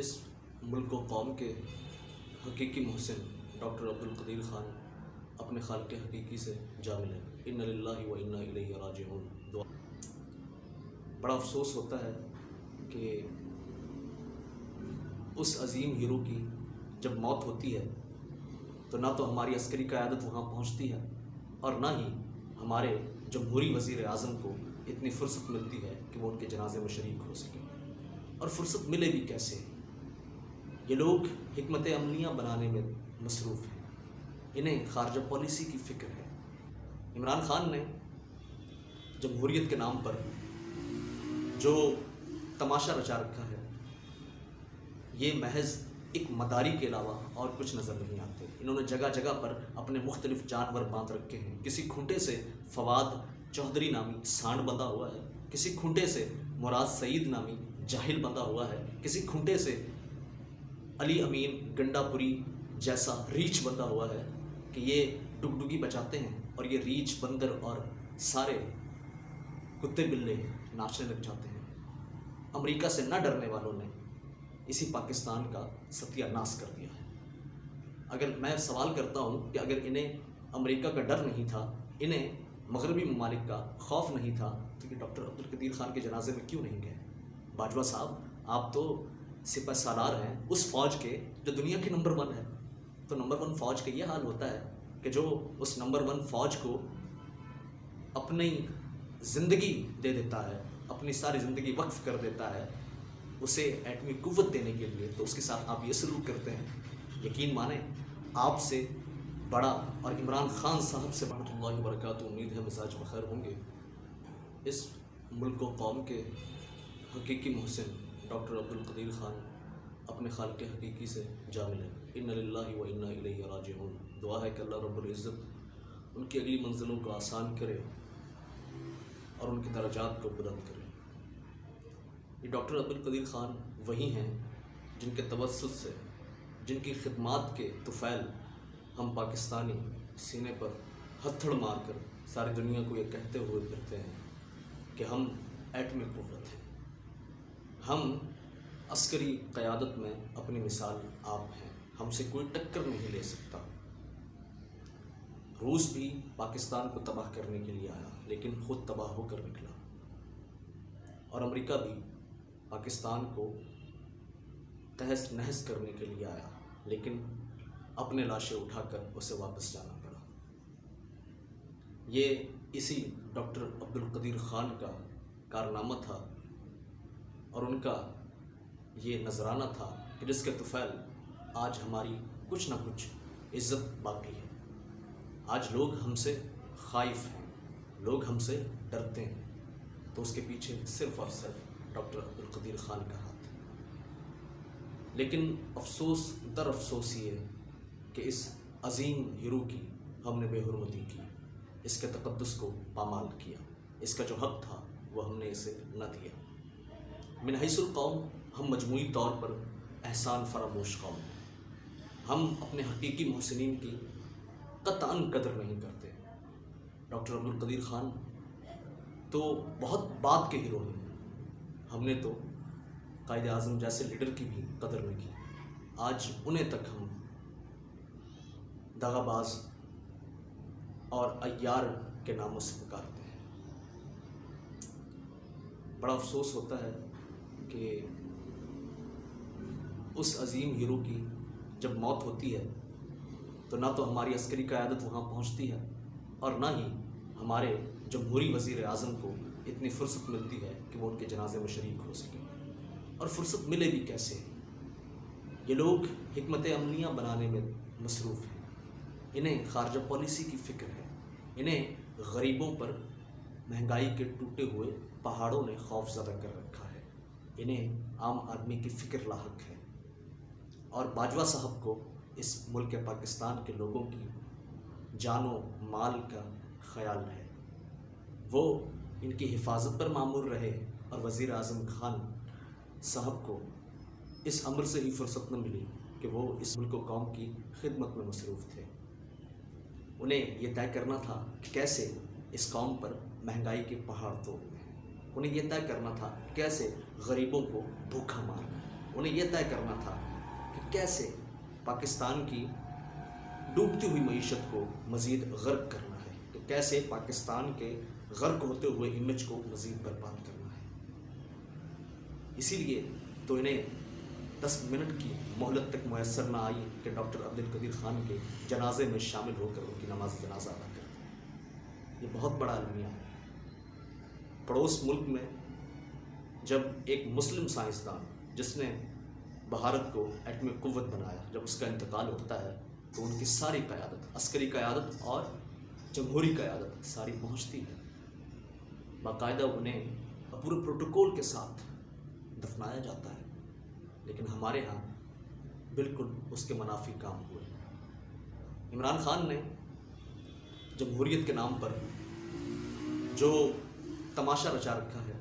اس ملک و قوم کے حقیقی محسن ڈاکٹر عبدالقدیر خان اپنے خالق حقیقی سے جا ملے۔ انا للہ و انا الیہ راجعون۔ دعا۔ بڑا افسوس ہوتا ہے کہ اس عظیم ہیرو کی جب موت ہوتی ہے تو نہ تو ہماری عسکری قیادت وہاں پہنچتی ہے اور نہ ہی ہمارے جمہوری وزیر اعظم کو اتنی فرصت ملتی ہے کہ وہ ان کے جنازے میں شریک ہو سکے۔ اور فرصت ملے بھی کیسے؟ یہ لوگ حکمت عملیہ بنانے میں مصروف ہیں، انہیں خارجہ پالیسی کی فکر ہے۔ عمران خان نے جمہوریت کے نام پر جو تماشا رچا رکھا ہے یہ محض ایک مداری کے علاوہ اور کچھ نظر نہیں آتے۔ انہوں نے جگہ جگہ پر اپنے مختلف جانور باندھ رکھے ہیں۔ کسی کھنٹے سے فواد چودھری نامی سانڈ بندھا ہوا ہے، کسی کھنٹے سے مراد سعید نامی جاہل بندھا ہوا ہے، کسی کھنٹے سے علی امین گنڈا پوری جیسا ریچھ بندھا ہوا ہے کہ یہ ڈگڈگی بجاتے ہیں اور یہ ریچھ بندر اور سارے کتے بلے ناچنے لگ جاتے ہیں۔ امریکہ سے نہ ڈرنے والوں نے اسی پاکستان کا ستیہ ناش کر دیا ہے۔ اگر میں سوال کرتا ہوں کہ اگر انہیں امریکہ کا ڈر نہیں تھا، انہیں مغربی ممالک کا خوف نہیں تھا، تو یہ ڈاکٹر عبدالقدیر خان کے جنازے میں کیوں نہیں گئے؟ باجوہ صاحب، آپ تو سپہ سالار ہیں اس فوج کے جو دنیا کی نمبر 1 ہے، تو نمبر 1 فوج کا یہ حال ہوتا ہے کہ جو اس نمبر 1 فوج کو اپنی زندگی دے دیتا ہے، اپنی ساری زندگی وقف کر دیتا ہے اسے ایٹمی قوت دینے کے لیے، تو اس کے ساتھ آپ یہ سلوک کرتے ہیں۔ یقین مانیں آپ سے بڑا اور عمران خان صاحب سے رحمۃ اللہ وبرکاتہ، امید ہے مزاج بخیر ہوں گے، اس ملک و قوم کے حقیقی محسن ڈاکٹر عبدالقدیر خان اپنے خالق حقیقی سے جا ملے۔ انا للہ و انا الیہ راجعون۔ دعا ہے کہ اللہ رب العزت ان کی اگلی منزلوں کو آسان کرے اور ان کے درجات کو بلند کرے۔ یہ ڈاکٹر عبدالقدیر خان وہی ہیں جن کے توسط سے، جن کی خدمات کے طفیل ہم پاکستانی سینے پر ہتھڑ مار کر ساری دنیا کو یہ کہتے ہوئے پھرتے ہیں کہ ہم ایٹمی قوت ہیں، ہم عسکری قیادت میں اپنی مثال آپ ہیں، ہم سے کوئی ٹکر نہیں لے سکتا۔ روس بھی پاکستان کو تباہ کرنے کے لیے آیا لیکن خود تباہ ہو کر نکلا، اور امریکہ بھی پاکستان کو تہس نہس کرنے کے لیے آیا لیکن اپنے لاشیں اٹھا کر اسے واپس جانا پڑا۔ یہ اسی ڈاکٹر عبدالقدیر خان کا کارنامہ تھا اور ان کا یہ نذرانہ تھا کہ جس کے طفیل آج ہماری کچھ نہ کچھ عزت باقی ہے۔ آج لوگ ہم سے خائف ہیں، لوگ ہم سے ڈرتے ہیں، تو اس کے پیچھے صرف اور صرف ڈاکٹر عبدالقدیر خان کا ہاتھ ہے۔ لیکن افسوس در افسوس یہ کہ اس عظیم ہیرو کی ہم نے بے حرمتی کی، اس کے تقدس کو پامال کیا، اس کا جو حق تھا وہ ہم نے اسے نہ دیا۔ من حیث القوم ہم مجموعی طور پر احسان فراموش قوم ہیں، ہم اپنے حقیقی محسنین کی قطعاً قدر نہیں کرتے۔ ڈاکٹر عبدالقدیر خان تو بہت بعد کے ہیرو ہیں، ہم نے تو قائد اعظم جیسے لیڈر کی بھی قدر نہیں کی، آج انہیں تک ہم دغا باز اور عیار کے ناموں سے پکارتے ہیں۔ بڑا افسوس ہوتا ہے کہ اس عظیم ہیرو کی جب موت ہوتی ہے تو نہ تو ہماری عسکری قیادت وہاں پہنچتی ہے اور نہ ہی ہمارے جمہوری وزیر اعظم کو اتنی فرصت ملتی ہے کہ وہ ان کے جنازے میں شریک ہو سکے۔ اور فرصت ملے بھی کیسے؟ یہ لوگ حکمت عملیہ بنانے میں مصروف ہیں، انہیں خارجہ پالیسی کی فکر ہے، انہیں غریبوں پر مہنگائی کے ٹوٹے ہوئے پہاڑوں نے خوف زدہ کر رکھا ہے، انہیں عام آدمی کی فکر لاحق ہے، اور باجوہ صاحب کو اس ملک پاکستان کے لوگوں کی جان و مال کا خیال ہے۔ وہ ان کی حفاظت پر مامور رہے اور وزیر اعظم خان صاحب کو اس امر سے ہی فرصت نہ ملی کہ وہ اس ملک و قوم کی خدمت میں مصروف تھے۔ انہیں یہ طے کرنا تھا کہ کیسے اس قوم پر مہنگائی کے پہاڑ توڑنے ہیں، انہیں یہ طے کرنا تھا کیسے غریبوں کو بھوکا مارنا ہے، انہیں یہ طے کرنا تھا کہ کیسے پاکستان کی ڈوبتی ہوئی معیشت کو مزید غرق کرنا ہے، کہ کیسے پاکستان کے غرق ہوتے ہوئے امیج کو مزید برباد کرنا ہے۔ اسی لیے تو انہیں 10 منٹ کی مہلت تک میسر نہ آئی کہ ڈاکٹر عبدالقدیر خان کے جنازے میں شامل ہو کر ان کی نماز جنازہ ادا کر دیں۔ یہ بہت بڑا المیہ ہے۔ پڑوس ملک میں جب ایک مسلم سائنسدان جس نے بھارت کو ایٹمی قوت بنایا، جب اس کا انتقال ہوتا ہے تو ان کی ساری قیادت، عسکری قیادت اور جمہوری قیادت ساری پہنچتی ہے، باقاعدہ انہیں پورے پروٹوکول کے ساتھ دفنایا جاتا ہے۔ لیکن ہمارے ہاں بالکل اس کے منافی کام ہوئے۔ عمران خان نے جمہوریت کے نام پر جو تماشا رچا رکھا ہے،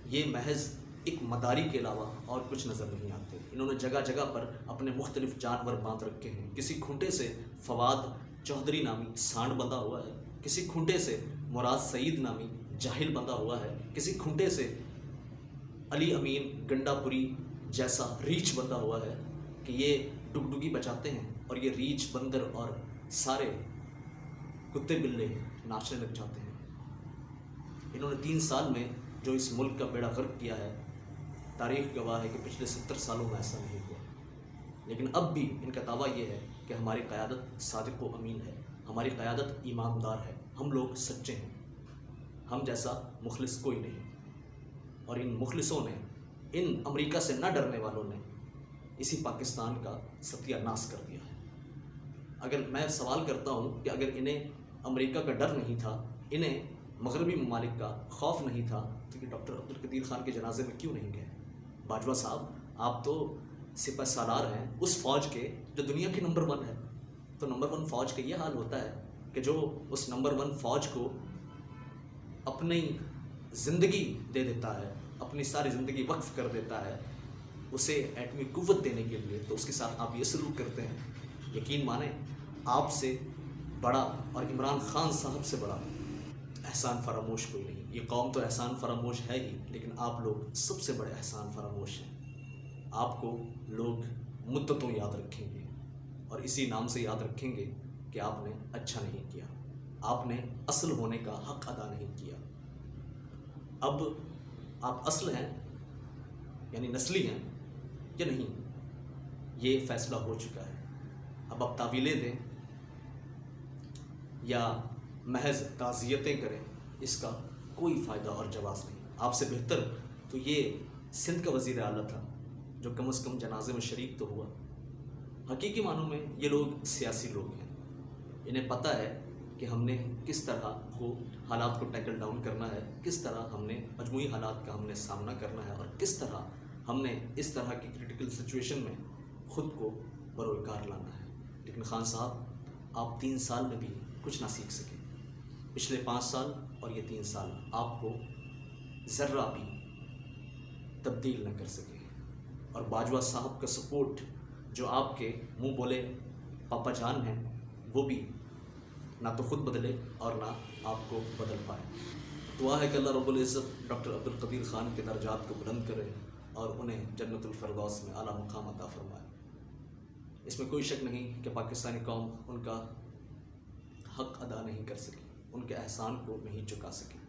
یہ محض ایک مداری کے علاوہ اور کچھ نظر نہیں آتے۔ انہوں نے جگہ جگہ پر اپنے مختلف جانور باندھ رکھے ہیں۔ کسی کھنٹے سے فواد چودھری نامی سانڈ بندھا ہوا ہے، کسی کھنٹے سے مراد سعید نامی جاہل بندھا ہوا ہے، کسی کھنٹے سے علی امین گنڈا پوری جیسا ریچھ بندھا ہوا ہے کہ یہ ڈگڈگی بچاتے ہیں اور یہ ریچھ بندر اور سارے کتے بلے ناچنے لگ جاتے ہیں۔ انہوں نے 3 سال میں جو اس ملک کا بیڑا غرق کیا ہے، تاریخ گواہ ہے کہ پچھلے 70 سالوں میں ایسا نہیں ہوا۔ لیکن اب بھی ان کا دعویٰ یہ ہے کہ ہماری قیادت صادق و امین ہے، ہماری قیادت ایماندار ہے، ہم لوگ سچے ہیں، ہم جیسا مخلص کوئی نہیں۔ اور ان مخلصوں نے، ان امریکہ سے نہ ڈرنے والوں نے اسی پاکستان کا ستیہ ناش کر دیا ہے۔ اگر میں سوال کرتا ہوں کہ اگر انہیں امریکہ کا ڈر نہیں تھا، انہیں مغربی ممالک کا خوف نہیں تھا، تو کہ ڈاکٹر عبدالقدیر خان کے جنازے میں کیوں نہیں گئے؟ باجوہ صاحب، آپ تو سپہ سالار ہیں اس فوج کے جو دنیا کی نمبر 1 ہے، تو نمبر 1 فوج کا یہ حال ہوتا ہے کہ جو اس نمبر 1 فوج کو اپنی زندگی دے دیتا ہے، اپنی ساری زندگی وقف کر دیتا ہے اسے ایٹمی قوت دینے کے لیے، تو اس کے ساتھ آپ یہ سلوک کرتے ہیں۔ یقین مانیں، آپ سے بڑا اور عمران خان صاحب سے بڑا احسان فراموش کوئی نہیں۔ یہ قوم تو احسان فراموش ہے ہی، لیکن آپ لوگ سب سے بڑے احسان فراموش ہیں۔ آپ کو لوگ مدتوں یاد رکھیں گے، اور اسی نام سے یاد رکھیں گے کہ آپ نے اچھا نہیں کیا، آپ نے اصل ہونے کا حق ادا نہیں کیا۔ اب آپ اصل ہیں یعنی نسلی ہیں یا نہیں، یہ فیصلہ ہو چکا ہے۔ اب آپ تعویلیں دیں یا محض تعزیتیں کریں، اس کا کوئی فائدہ اور جواز نہیں۔ آپ سے بہتر تو یہ سندھ کا وزیر اعلیٰ تھا جو کم از کم جنازے میں شریک تو ہوا۔ حقیقی معنوں میں یہ لوگ سیاسی لوگ ہیں، انہیں پتہ ہے کہ ہم نے کس طرح حالات کو ٹیکل ڈاؤن کرنا ہے، کس طرح ہم نے مجموعی حالات کا ہم نے سامنا کرنا ہے، اور کس طرح ہم نے اس طرح کی کرٹیکل سچویشن میں خود کو بروئے کار لانا ہے۔ لیکن خان صاحب، آپ 3 سال میں بھی کچھ نہ سیکھ سکے۔ پچھلے 5 سال اور یہ 3 سال آپ کو ذرہ بھی تبدیل نہ کر سکے، اور باجوہ صاحب کا سپورٹ جو آپ کے منہ بولے پاپا جان ہیں، وہ بھی نہ تو خود بدلے اور نہ آپ کو بدل پائے۔ دعا ہے کہ اللہ رب العزت ڈاکٹر عبدالقدیر خان کے درجات کو بلند کرے اور انہیں جنت الفردوس میں اعلیٰ مقام عطا فرمائے۔ اس میں کوئی شک نہیں کہ پاکستانی قوم ان کا حق ادا نہیں کر سکی، ان کے احسان کو نہیں چکا سکی۔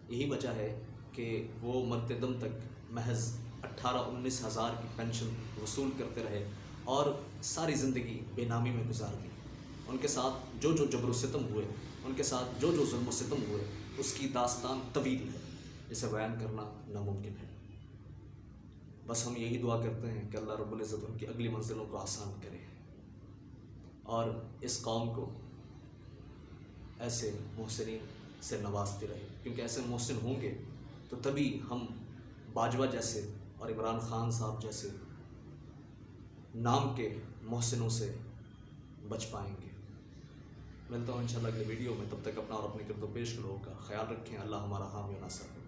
یہی وجہ ہے کہ وہ مرتے دم تک محض 18-19 ہزار کی پینشن وصول کرتے رہے اور ساری زندگی بے نامی میں گزار دی۔ ان کے ساتھ جو جو جبر و ستم ہوئے، ان کے ساتھ جو جو ظلم و ستم ہوئے، اس کی داستان طویل ہے، جسے بیان کرنا ناممکن ہے۔ بس ہم یہی دعا کرتے ہیں کہ اللہ رب العزت ان کی اگلی منزلوں کو آسان کرے اور اس قوم کو ایسے محسنین سے نوازتے رہے، کیونکہ ایسے محسن ہوں گے تو تبھی ہم باجوہ جیسے اور عمران خان صاحب جیسے نام کے محسنوں سے بچ پائیں گے۔ ملتا ہوں انشاءاللہ اگلے ویڈیو میں، تب تک اپنا اور اپنے کردو پیش لوگوں کا خیال رکھیں۔ اللہ ہمارا حامی و ناصر۔